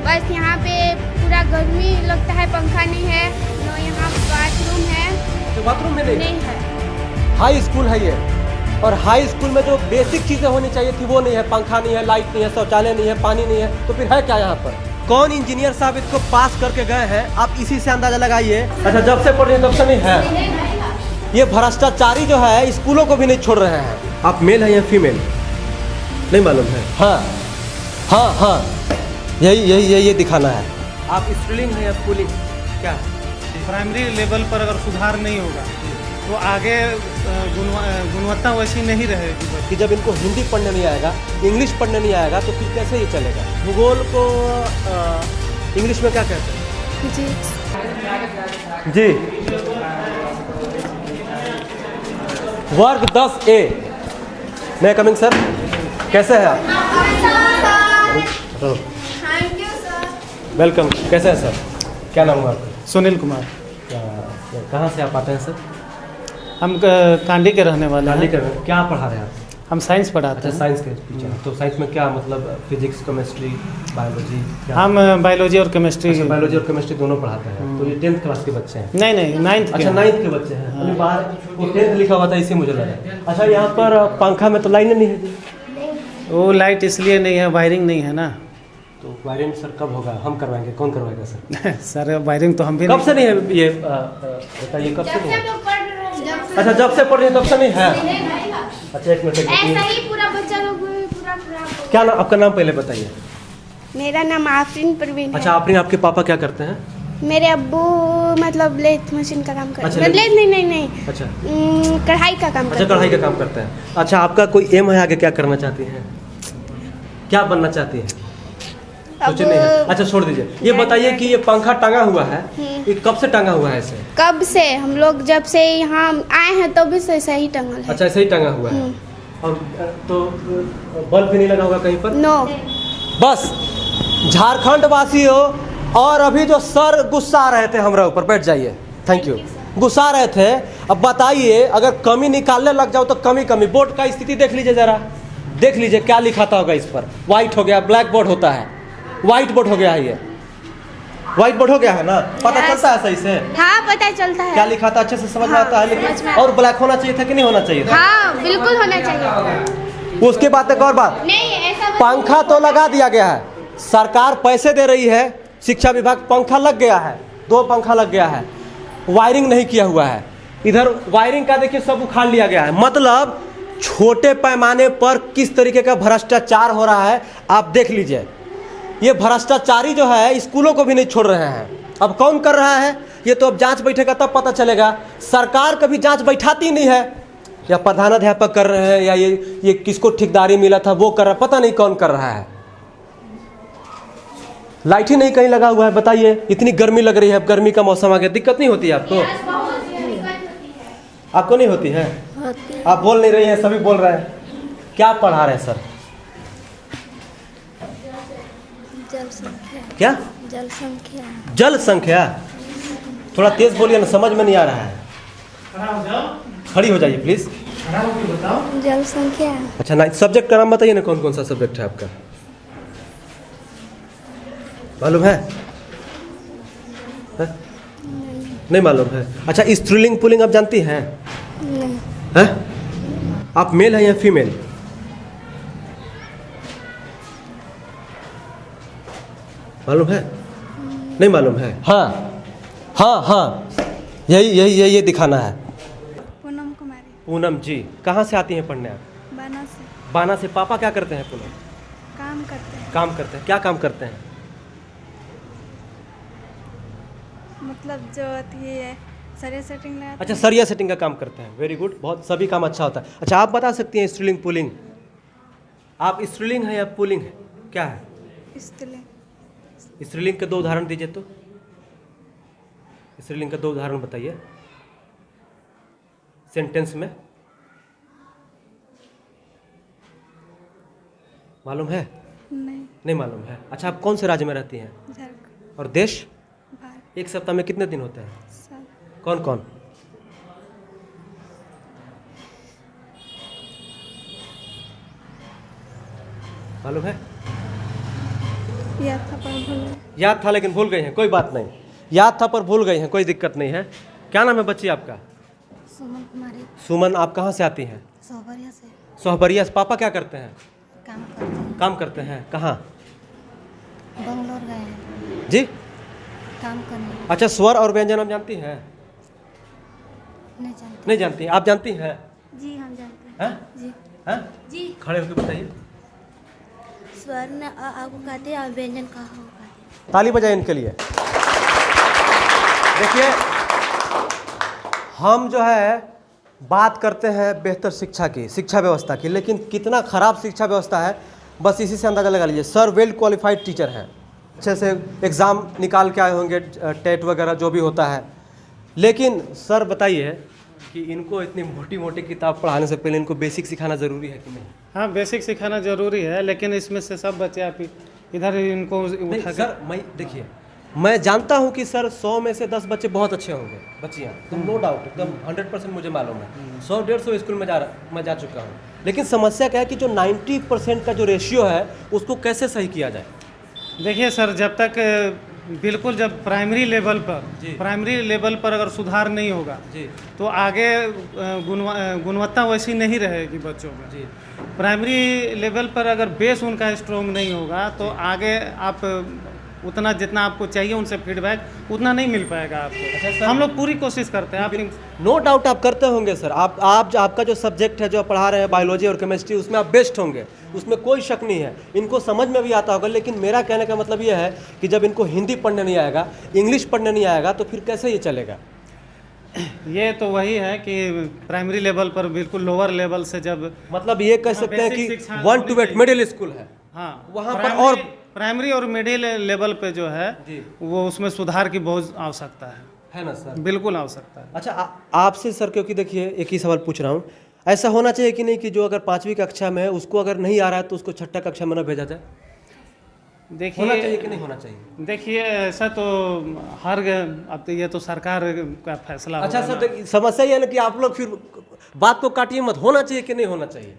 बस यहाँ पे पूरा गर्मी लगता है, पंखा नहीं है। नो, यहाँ बाथरूम है तो बाथरूम में नहीं है। हाई स्कूल है ये, और हाई स्कूल में जो बेसिक चीज़ें होनी चाहिए थी वो नहीं है। पंखा नहीं है, लाइट नहीं है, शौचालय नहीं है, पानी नहीं है, तो फिर है क्या यहाँ पर? कौन इंजीनियर साहब इसको पास करके गए हैं, आप इसी से अंदाजा लगाइए। अच्छा, जब से पढ़ रहे तब से नहीं है। ये भ्रष्टाचारी जो है स्कूलों को भी नहीं छोड़ रहे हैं। आप मेल है या फीमेल नहीं मालूम है? हाँ हाँ हाँ, यही दिखाना है। आप स्त्रीलिंग है या पुल्लिंग क्या? प्राइमरी लेवल पर अगर सुधार नहीं होगा तो आगे गुणवत्ता वैसी नहीं रहेगी। कि जब इनको हिंदी पढ़ने नहीं आएगा, इंग्लिश पढ़ने नहीं आएगा, तो फिर कैसे ये चलेगा? भूगोल को इंग्लिश में क्या कहते हैं? जी वर्ग 10A। मैं कमिंग सर, कैसे हैं आप? Thank you sir. वेलकम। कैसे हैं सर? क्या नाम है आपका? सुनील कुमार। कहाँ से आप आते हैं सर? हम कांडी के रहने वाले हैं। क्या पढ़ा रहे हैं आप? हम साइंस पढ़ाते अच्छा, हैं। साइंस के टीचर। तो साइंस में क्या मतलब फिजिक्स, केमिस्ट्री, बायोलॉजी? हम बायोलॉजी और केमिस्ट्री। अच्छा, बायोलॉजी और केमिस्ट्री दोनों पढ़ाते हैं। तो ये 10th क्लास के बच्चे हैं? नहीं, 9th। अच्छा, 9th के बच्चे हैं। अभी बाहर वो 10th लिखा हुआ था, इसी मुझे लगा। अच्छा, यहाँ पर पंखा में तो लाइन नहीं है जी? वो लाइट इसलिए नहीं है, वायरिंग नहीं है ना। तो वायरिंग सर कब होगा? हम करवाएंगे। कौन करवाएगा सर? सर वायरिंग तो हम भी कब से नहीं है ये? बताइए कब से नहीं है? अच्छा, जब से पढ़ रहे तब से नहीं है। अच्छा, एक मिनट। ऐसा ही पूरा बच्चा लोग पूरा खराब। क्या नाम आपका? नाम पहले बताइए। मेरा नाम आफरीन परवीन है। अच्छा, आपके पापा क्या करते हैं? मेरे अब्बू मतलब लेथ मशीन का काम करते अच्छा, हैं। लेथ नहीं। अच्छा, कढ़ाई का काम करते अच्छा, कढ़ाई का काम करते हैं। अच्छा, आपका कोई एम है आगे? क्या करना चाहती हैं? क्या बनना चाहती हैं? सोचे नहीं है? अच्छा, छोड़ दीजिए। ये बताइए कि ये पंखा टंगा हुआ है, ये कब से टंगा हुआ है? इसे कब से? हम लोग जब से यहाँ आए हैं तो भी से सही टंगल है। अच्छा, ऐसे ही टंगा हुआ है। और तो बल्ब भी नहीं लगा होगा कहीं पर? नो। बस झारखंड वासी हो, और अभी जो सर गुस्सा रहे थे हमारे ऊपर, बैठ जाइए, थैंक यू, गुस्सा रहे थे। अब बताइए, अगर कमी निकालने लग जाओ तो कमी बोर्ड का स्थिति देख लीजिए जरा, देख लीजिए क्या लिखा था होगा इस पर। व्हाइट हो गया, ब्लैक बोर्ड होता है, व्हाइट बोर्ड हो गया है। ये व्हाइट बोर्ड हो गया है ना? पता चलता है सही से? हाँ, पता चलता है। क्या लिखा था अच्छे से समझ में हाँ, आता है? समझ में लेकिन आता है। और ब्लैक होना चाहिए था कि नहीं होना चाहिए था? हाँ, बिल्कुल होना चाहिए। उसके बाद एक और बात, नहीं ऐसा पंखा तो लगा दिया गया है, सरकार पैसे दे रही है, शिक्षा विभाग, पंखा लग गया है, 2 पंखा लग गया है, वायरिंग नहीं किया हुआ है। इधर वायरिंग का देखिए सब उखाड़ लिया गया है। मतलब छोटे पैमाने पर किस तरीके का भ्रष्टाचार हो रहा है आप देख लीजिए। ये भ्रष्टाचारी जो है स्कूलों को भी नहीं छोड़ रहे हैं। अब कौन कर रहा है ये तो अब जांच बैठेगा तब पता चलेगा। सरकार कभी जांच बैठाती नहीं है, या प्रधानाध्यापक कर रहे हैं, या ये किसको ठेकेदारी मिला था वो कर रहा है, पता नहीं कौन कर रहा है। लाइट ही नहीं कहीं लगा हुआ है। बताइए, इतनी गर्मी लग रही है, अब गर्मी का मौसम आ गया, दिक्कत नहीं होती है आपको? आपको नहीं होती है? आप बोल नहीं रही हैं, सभी बोल रहे हैं। क्या पढ़ा रहे हैं सर? जल संख्या। क्या? जल संख्या। जल संख्या। थोड़ा तेज बोलिए ना, समझ में नहीं आ रहा है। खड़ी हो जाइए प्लीज। जल संख्या। अच्छा, ना सब्जेक्ट का नाम बताइए ना, कौन कौन सा सब्जेक्ट है आपका? मालूम है? नहीं मालूम है? अच्छा, स्त्रीलिंग पुल्लिंग आप जानती हैं? नहीं। है? आप मेल है या फीमेल? मालूम है? नहीं मालूम है? हाँ, यही दिखाना है। पूनम कुमारी। पूनम जी, कहाँ से आती हैं पढ़ने आप? बाना से। बाना से। पापा क्या करते हैं पूनम? काम करते हैं। काम करते हैं। क्या काम करते हैं? मतलब जो अथी है सरिया सेटिंग लगाते अच्छा, सरिया सेटिंग का काम करते हैं। वेरी गुड, बहुत सभी काम अच्छा होता है। अच्छा, आप बता सकती हैं स्त्रीलिंग पुल्लिंग? आप स्त्रीलिंग है या पुल्लिंग है? क्या है? स्त्रीलिंग। स्त्रीलिंग के 2 उदाहरण दीजिए तो। स्त्रीलिंग का 2 उदाहरण बताइए सेंटेंस में। मालूम है? नहीं मालूम है? अच्छा, आप कौन से राज्य में रहती हैं? झारखंड। और देश? भारत। एक सप्ताह में कितने दिन होते हैं? सब। कौन कौन? मालूम है? याद था पर भूल गए। याद था लेकिन भूल गए हैं, कोई बात नहीं। याद था पर भूल गई हैं, कोई दिक्कत नहीं है। क्या नाम है बच्ची आपका? सुमन कुमारी। सुमन, आप कहाँ से आती हैं? सोहबरिया से। सोहबरिया से। पापा क्या करते हैं? काम करते हैं। काम करते हैं कहाँ? बंगलोर गए हैं जी। काम करने। अच्छा, स्वर और व्यंजन हम जानती हैं? नहीं जानते। नहीं जानती? आप जानती हैं? जी हम जानते हैं। हैं? जी हैं? जी। खड़े होकर बताइए। स्वर्ण आपको कहते हैं और व्यंजन कहा होगा। ताली बजाएं इनके लिए। देखिए, हम जो है बात करते हैं बेहतर शिक्षा की, शिक्षा व्यवस्था की, लेकिन कितना खराब शिक्षा व्यवस्था है बस इसी से अंदाज़ा लगा लीजिए। सर वेल क्वालिफाइड टीचर हैं, अच्छे से एग्ज़ाम निकाल के आए होंगे, टेट वगैरह जो भी होता है, लेकिन सर बताइए कि इनको इतनी मोटी मोटी किताब पढ़ाने से पहले इनको बेसिक सिखाना ज़रूरी है कि नहीं? हाँ, बेसिक सिखाना जरूरी है, लेकिन इसमें से सब बच्चे आप इधर इनको नहीं उठा सर, मैं देखिए, मैं जानता हूं कि सर 100 में से 10 बच्चे बहुत अच्छे होंगे, बच्चियाँ, तो नो डाउट, एकदम 100% मुझे मालूम है। 100-150 स्कूल में मैं जा चुका हूँ, लेकिन समस्या क्या है कि जो 90% का जो रेशियो है उसको कैसे सही किया जाए? देखिए सर, जब तक बिल्कुल जब प्राइमरी लेवल पर अगर सुधार नहीं होगा जी तो आगे गुणवत्ता वैसी नहीं रहेगी बच्चों में। जी। प्राइमरी लेवल पर अगर बेस उनका स्ट्रॉन्ग नहीं होगा तो आगे आप उतना जितना आपको चाहिए उनसे फीडबैक उतना नहीं मिल पाएगा आपको। अच्छा सर, हम लोग पूरी कोशिश करते हैं। आप नो डाउट आप करते होंगे सर, आपका जो सब्जेक्ट है जो आप पढ़ा रहे हैं बायोलॉजी और केमिस्ट्री, उसमें आप बेस्ट होंगे, उसमें कोई शक नहीं है, इनको समझ में भी आता होगा। लेकिन मेरा कहने का मतलब ये है कि जब इनको हिंदी पढ़ने नहीं आएगा, इंग्लिश पढ़ने नहीं आएगा, तो फिर कैसे ये चलेगा? ये तो वही है कि प्राइमरी लेवल पर बिल्कुल लोअर लेवल से जब मतलब ये कह सकते हैं कि 1 to 8 मिडिल स्कूल है, हाँ वहाँ पर और प्राइमरी और मिडिल लेवल पे जो है जी, वो उसमें सुधार की बहुत आवश्यकता है ना सर? बिल्कुल आवश्यकता है। अच्छा, आपसे सर, क्योंकि देखिए एक ही सवाल पूछ रहा हूँ, ऐसा होना चाहिए कि नहीं कि जो अगर 5वीं कक्षा में है उसको अगर नहीं आ रहा है तो उसको 6ठा कक्षा में ना भेजा जाए? देखिए, होना चाहिए कि नहीं होना चाहिए? देखिए ऐसा तो अब तो ये तो सरकार का फैसला अच्छा होगा सर, ना। देखिए, समस्या ये है ना कि आप लोग फिर बात को काटिए मत, होना चाहिए कि नहीं होना चाहिए?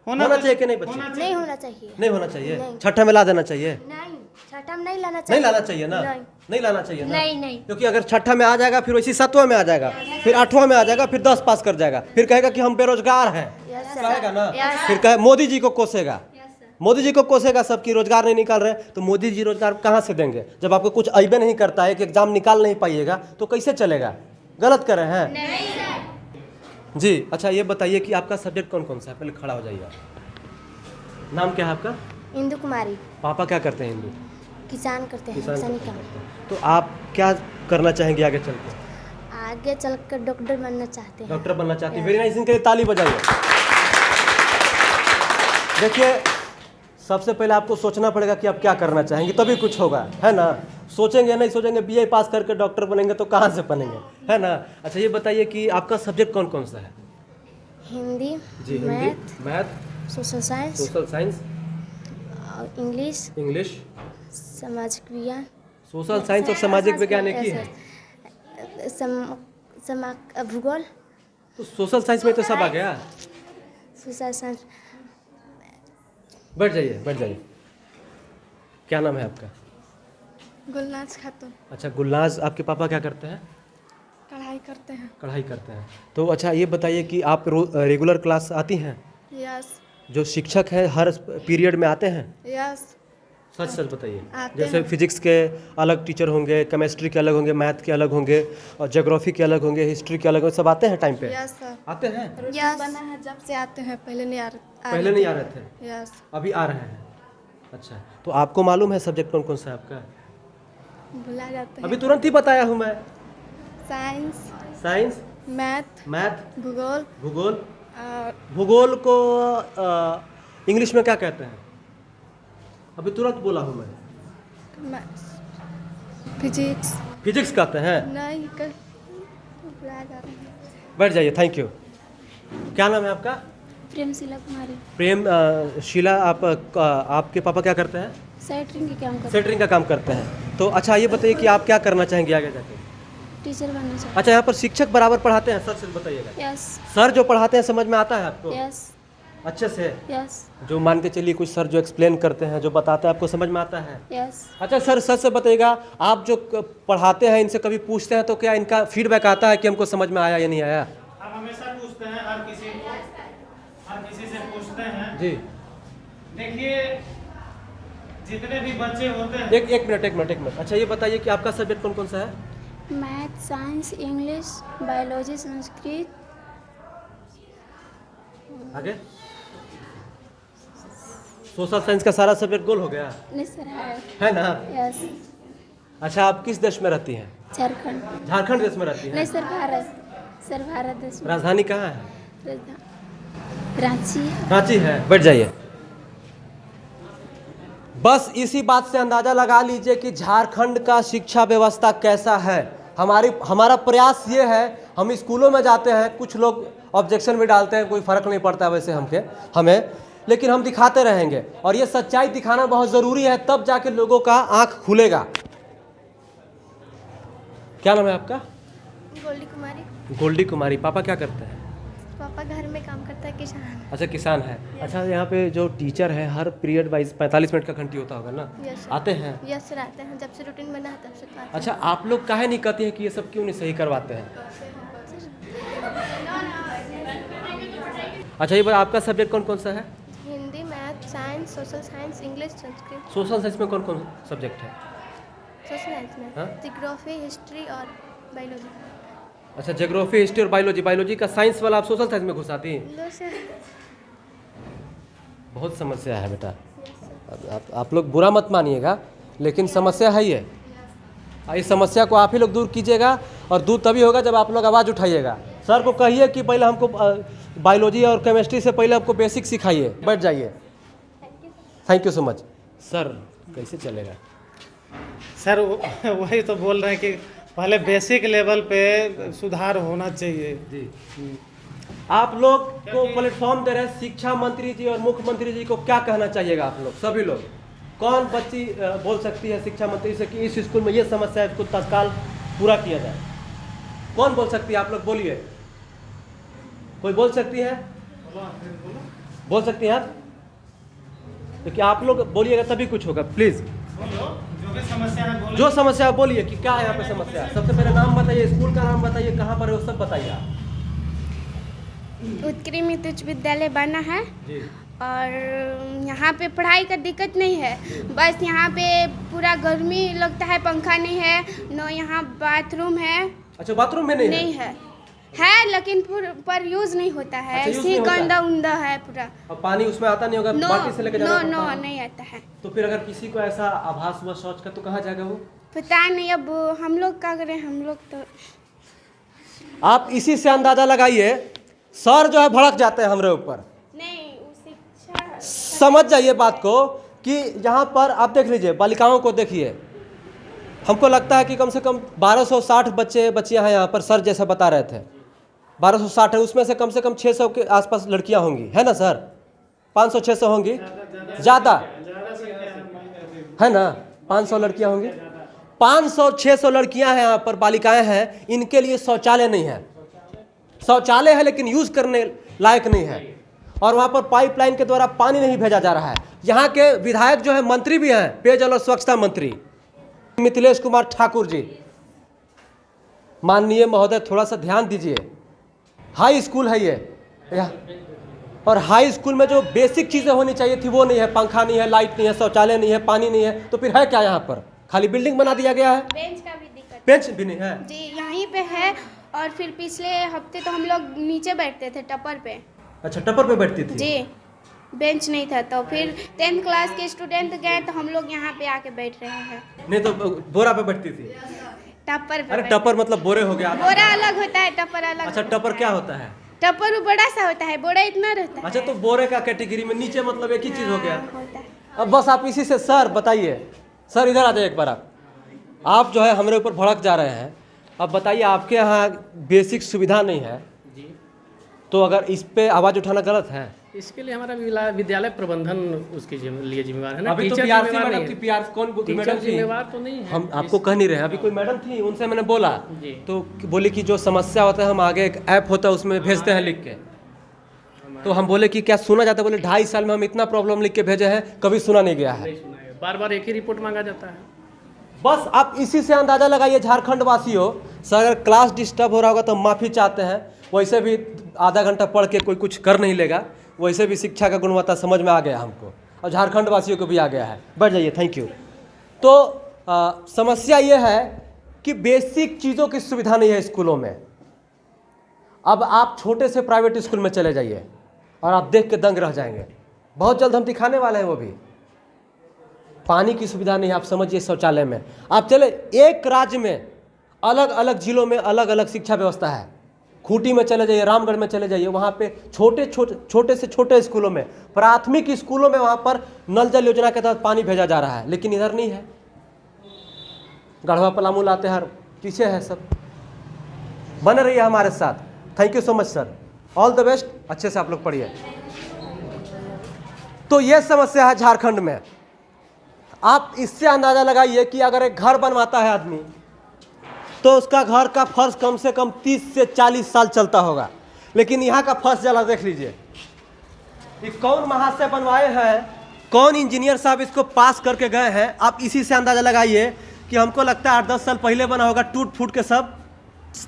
होना चाहिए कि नहीं बच्चे? नहीं होना चाहिए। नहीं होना चाहिए। नहीं। 6ठा में ला देना चाहिए? नहीं, छठा में नहीं लाना नहीं चाहिए। लाना चाहिए ना? नहीं। नहीं लाना चाहिए ना? नहीं। क्योंकि अगर 6ठा में आ जाएगा फिर वैसे 7वां में आ जाएगा, फिर 8वां में आ जाएगा, फिर 10 पास कर जाएगा, फिर कहेगा कि हम बेरोजगार हैं, Yes, sir. कहेगा ना? Yes, फिर कहे मोदी जी को कोसेगा, मोदी जी को कोसेगा, सबकी रोजगार नहीं निकाल रहे, तो मोदी जी रोजगार कहाँ से देंगे? जब आपको कुछ अइबे नहीं करता है कि एग्जाम निकाल नहीं पाइएगा तो कैसे चलेगा? गलत कर रहे हैं जी। अच्छा, ये बताइए कि आपका सब्जेक्ट कौन कौन सा है? पहले खड़ा हो जाइए। नाम क्या है आपका? इंदु कुमारी। पापा क्या करते हैं? हिंदू किसान करते हैं, किसान किसानी करते काम। हैं। तो आप क्या करना चाहेंगे आगे चल के? आगे चल कर डॉक्टर बनना चाहते हैं। डॉक्टर बनना चाहती है। वेरी नाइस, इनके लिए ताली बजाइए। देखिए, सबसे पहले आपको सोचना पड़ेगा कि आप क्या करना चाहेंगे, तभी कुछ होगा, है ना? सोचेंगे नहीं, सोचेंगे बीए पास करके डॉक्टर बनेंगे तो कहाँ से बनेंगे, है ना? अच्छा, ये बताइए कि आपका सब्जेक्ट कौन कौन सा है? हिंदी, जी, math, social science, social science, और इंग्लिश, इंग्लिश, सामाजिक विज्ञान। सोशल साइंस और सामाजिक विज्ञान एक ही है? भूगोल। तो सोशल साइंस में तो सब आ गया। Social science. बैठ जाइए, बैठ जाइए। क्या नाम है आपका? गुलनाज खातून। अच्छा, गुलनाज, आपके पापा क्या करते हैं? कढ़ाई करते हैं। कढ़ाई करते हैं। तो अच्छा, ये बताइए कि आप रेगुलर क्लास आती हैं? यस। जो शिक्षक हैं हर पीरियड में आते हैं? यस। सच सच बताइए। आते जैसे हैं। फिजिक्स के अलग टीचर होंगे, केमिस्ट्री के अलग होंगे, मैथ के अलग होंगे, और ज्योग्राफी के अलग होंगे, हिस्ट्री के अलग होंगे, सब आते हैं टाइम पे? Yes sir. आते हैं। यस। बना है जब से आते हैं, पहले नहीं आ रहे। पहले नहीं आ रहे थे? यस। अभी आ रहे हैं। अच्छा, तो आपको मालूम है सब्जेक्ट कौन कौन सा है आपका? भुला जाते अभी तुरंत ही बताया हूँ मैं। साइंस, साइंस, मैथ, मैथ, भूगोल भूगोल। और भूगोल को इंग्लिश में क्या कहते हैं? अभी तुरंत बोला हूँ मैं। फिजिक्स। फिजिक्स कहते हैं? नहीं भुला जाते हैं। बैठ जाइए, थैंक यू। क्या नाम है आपका? प्रेमशिला कुमारी। प्रेम शीला, आपके पापा क्या करते हैं? सेटरिंग के काम करते सेटरिंग का काम करते हैं। तो अच्छा, ये बताइए कि आप क्या करना चाहेंगे आगे जाके? हैं। टीचर बनना चाहते अच्छा, यहाँ पर शिक्षक बराबर पढ़ाते हैं? सच सच बताइएगा। हैं। यस। सर जो पढ़ाते हैं समझ में आता है आपको? यस। अच्छे से? यस जो मान के चलिए कुछ सर जो एक्सप्लेन करते हैं, जो बताते हैं, आपको समझ में आता है? यस। अच्छा सर, सच से बताइएगा, आप जो पढ़ाते हैं इनसे कभी पूछते हैं तो क्या इनका फीडबैक आता है कि हमको समझ में आया या नहीं आया? आप हमेशा पूछते हैं, हर किसी से पूछते हैं जी। देखिए जितने भी बच्चे होते हैं। एक मिनट। अच्छा ये बताइए कि आपका सब्जेक्ट कौन कौन सा है? Math, science, English, biology, Sanskrit. आगे सोशल साइंस का सारा सब्जेक्ट गोल हो गया नहीं सर है ना? यस। अच्छा आप किस देश में रहती हैं? झारखंड। झारखंड देश में रहती नहीं हैं? सर भारत। सर भारत देश में। राजधानी कहाँ है? रांची। रांची है। बैठ जाइए। बस इसी बात से अंदाजा लगा लीजिए कि झारखंड का शिक्षा व्यवस्था कैसा है। हमारा प्रयास ये है, हम स्कूलों में जाते हैं, कुछ लोग ऑब्जेक्शन भी डालते हैं, कोई फर्क नहीं पड़ता वैसे हमें, लेकिन हम दिखाते रहेंगे और ये सच्चाई दिखाना बहुत ज़रूरी है, तब जाके लोगों का आंख खुलेगा। क्या नाम है आपका? गोल्डी कुमारी। गोल्डी कुमारी। पापा क्या करते हैं? पापा घर में काम करता है, किसान। अच्छा किसान है। अच्छा यहाँ पे जो टीचर है हर पीरियड वाइज 45 मिनट का घंटी होता होगा ना? यस आते हैं? यस सर आते हैं, जब से रूटीन बना है तब से तो आते हैं। अच्छा आप लोग काहे नहीं कहती हैं कि ये सब क्यों नहीं सही करवाते हैं? अच्छा ये बात, आपका सब्जेक्ट कौन कौन सा है? Hindi, math, science, social science, English, Sanskrit. Social science में कौन कौन सब्जेक्ट है? सोशल साइंस में हाँ? जियोग्राफी, हिस्ट्री और बायोलॉजी। अच्छा ज्योग्राफी, हिस्ट्री और बायोलॉजी का साइंस वाला आप सोशल साइंस में घुसाती हैं? लो सर। बहुत समस्या है बेटा। आप लोग बुरा मत मानिएगा, लेकिन समस्या है ये। इस समस्या को आप ही लोग दूर कीजिएगा, और दूर तभी होगा जब आप लोग आवाज़ उठाइएगा। सर को कहिए कि पहले हमको बायोलॉजी और केमिस्ट्री से पहले आपको बेसिक सिखाइए। बैठ जाइए। Thank you so much. Sir कैसे चलेगा? सर वही तो बोल रहे हैं कि पहले बेसिक लेवल पे सुधार होना चाहिए। जी। आप लोग को प्लेटफॉर्म दे रहे हैं शिक्षा मंत्री जी और मुख्यमंत्री जी को, क्या कहना चाहिएगा आप लोग सभी लोग? कौन बच्ची बोल सकती है शिक्षा मंत्री से कि इस स्कूल में ये समस्या है, इसको तत्काल पूरा किया जाए? कौन बोल सकती है? आप लोग बोलिए। कोई बोल सकती है? बोल सकती हैं आप? क्योंकि आप लोग बोलिएगा तभी कुछ होगा। प्लीज जो समस्या है बोलिए कि क्या है यहाँ पे समस्या। सबसे पहले नाम बताइए, स्कूल का नाम बताइए, कहाँ पर है वो सब बताइए आप। उत्कृमित उच्च विद्यालय बना है जी। और यहाँ पे पढ़ाई का दिक्कत नहीं है, बस यहाँ पे पूरा गर्मी लगता है, पंखा नहीं है, न यहाँ बाथरूम है। अच्छा बाथरूम में नहीं है लेकिन पर यूज नहीं होता है। अच्छा, ऐसी गंदा उंदा है पूरा। और पानी उसमें आता नहीं होगा? बाल्टी से लेके जाना पड़ता है? नहीं आता है। तो फिर अगर किसी को ऐसा आभास हुआ शौच का तो कहाँ जाएगा वो? पता नहीं, अब हम लोग क्या करें, हम लोग तो। आप इसी से अंदाजा लगाइए, सर जो है भड़क जाते हैं हमारे ऊपर। नहीं शिक्षा समझ जाइए बात को कि यहाँ पर आप देख लीजिए, बालिकाओं को देखिए, हमको लगता है कि कम से कम 1260 बच्चियाँ हैं यहाँ पर। सर जैसा बता रहे थे 1260 है, उसमें से कम 600 के आसपास लड़कियाँ होंगी, है ना सर? 500-600 होंगी, ज़्यादा है ना? 500 लड़कियाँ होंगी, 500-600 लड़कियाँ हैं यहाँ पर, बालिकाएं हैं। इनके लिए शौचालय नहीं है। शौचालय है लेकिन यूज़ करने लायक नहीं है, और वहाँ पर पाइपलाइन के द्वारा पानी नहीं भेजा जा रहा है। यहाँ के विधायक जो है, मंत्री भी हैं, पेयजल और स्वच्छता मंत्री मिथिलेश कुमार ठाकुर जी। माननीय महोदय थोड़ा सा ध्यान दीजिए। हाई स्कूल है ये, और हाई स्कूल में जो बेसिक चीज़ें होनी चाहिए थी वो नहीं है। पंखा नहीं है, लाइट नहीं है, शौचालय नहीं है, पानी नहीं है, तो फिर है क्या यहाँ पर? खाली बिल्डिंग बना दिया गया है। बेंच का भी दिक्कत, बेंच भी नहीं है जी यहीं पे है। और फिर पिछले हफ्ते तो हम लोग नीचे बैठते थे टपर पे। अच्छा टपर पे बैठती थी जी, बेंच नहीं था। तो फिर 10th क्लास के स्टूडेंट गए तो हम लोग यहाँ पे आके बैठ रहे हैं। नहीं तो बोरा पे बैठती थी? टपर पे। अरे टपर मतलब बोरे हो गया। बोरा अलग होता है, टपर अलग। अच्छा टपर क्या होता है? टपर वो बड़ा सा होता है, बोरा इतना रहता है। अच्छा तो बोरे का कैटेगरी में नीचे मतलब एक ही चीज हो गया। होता है। अब बस आप इसी से सर बताइए। सर इधर आ जाए एक बार। आप जो है हमारे ऊपर भड़क जा रहे हैं। अब बताइए, आपके यहाँ बेसिक सुविधा नहीं है जी, तो अगर इस पे आवाज़ उठाना गलत है? इसके लिए हमारा विद्यालय प्रबंधन उसके लिए जिम्मेवार है ना। अभी तो टीचर पीआरसी जिम्मेवार मैडम नहीं थी। है। पीआरसी कौन टीचर मैडम थी? जिम्मेवार तो नहीं है। हम आपको कह नहीं रहे हैं। अभी कोई मैडम थी, उनसे मैंने बोला जी। तो बोली कि जो समस्या होता है हम आगे एक ऐप होता है उसमें भेजते हैं लिख के। तो हम बोले कि क्या सुना जाता है, बोले 2.5 साल में हम इतना प्रॉब्लम लिख के भेजे हैं, कभी सुना नहीं गया है। नहीं सुना है, बार बार एक ही रिपोर्ट मांगा जाता है। बस आप इसी से अंदाजा लगाइए झारखंड वासियों, सर अगर क्लास डिस्टर्ब हो रहा होगा तो माफ़ी चाहते हैं, वैसे भी आधा घंटा पढ़ के कोई कुछ कर नहीं लेगा, वैसे भी शिक्षा का गुणवत्ता समझ में आ गया हमको और झारखंड वासियों को भी आ गया है। बैठ जाइए, थैंक यू। तो समस्या ये है कि बेसिक चीज़ों की सुविधा नहीं है स्कूलों में। अब आप छोटे से प्राइवेट स्कूल में चले जाइए और आप देख के दंग रह जाएंगे। बहुत जल्द हम दिखाने वाले हैं, वो भी पानी की सुविधा नहीं है, आप समझिए शौचालय में। आप चले एक राज्य में अलग अलग जिलों में अलग अलग शिक्षा व्यवस्था है। खूंटी में चले जाइए, रामगढ़ में चले जाइए, वहाँ पे छोटे से छोटे स्कूलों में, प्राथमिक स्कूलों में वहाँ पर नल जल योजना के तहत पानी भेजा जा रहा है, लेकिन इधर नहीं है। गढ़वा पलामू लातेहार पीछे है सब। बने रहिए हमारे साथ। Thank you so much sir, all the best. अच्छे से आप लोग पढ़िए। तो ये समस्या है झारखंड में। आप इससे अंदाजा लगाइए कि अगर एक घर बनवाता है आदमी तो उसका घर का फर्श कम से कम 30 से 40 साल चलता होगा, लेकिन यहाँ का फर्श जला देख लीजिए। ये कौन महाशय बनवाए हैं, कौन इंजीनियर साहब इसको पास करके गए हैं, आप इसी से अंदाजा लगाइए कि हमको लगता है 8-10 साल पहले बना होगा। टूट फूट के सब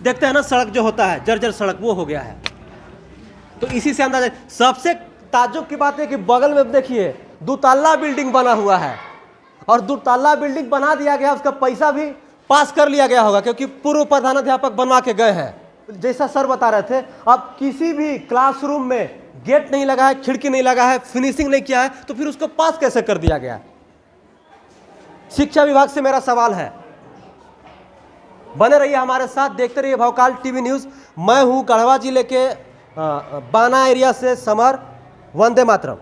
देखते हैं ना, सड़क जो होता है जर्जर सड़क, वो हो गया है। तो इसी से अंदाजा। सबसे ताज्जुब की बात है कि बगल में देखिए 2 तल्ला बिल्डिंग बना हुआ है, और 2 तल्ला बिल्डिंग बना दिया गया, उसका पैसा भी पास कर लिया गया होगा, क्योंकि पूर्व प्रधानाध्यापक बनवा के गए हैं। जैसा सर बता रहे थे, अब किसी भी क्लासरूम में गेट नहीं लगा है, खिड़की नहीं लगा है, फिनिशिंग नहीं किया है, तो फिर उसको पास कैसे कर दिया गया? शिक्षा विभाग से मेरा सवाल है। बने रहिए हमारे साथ, देखते रहिए भवकाल टीवी न्यूज़। मैं हूं गढ़वा जिले के बाना एरिया से समर। वंदे मातरम।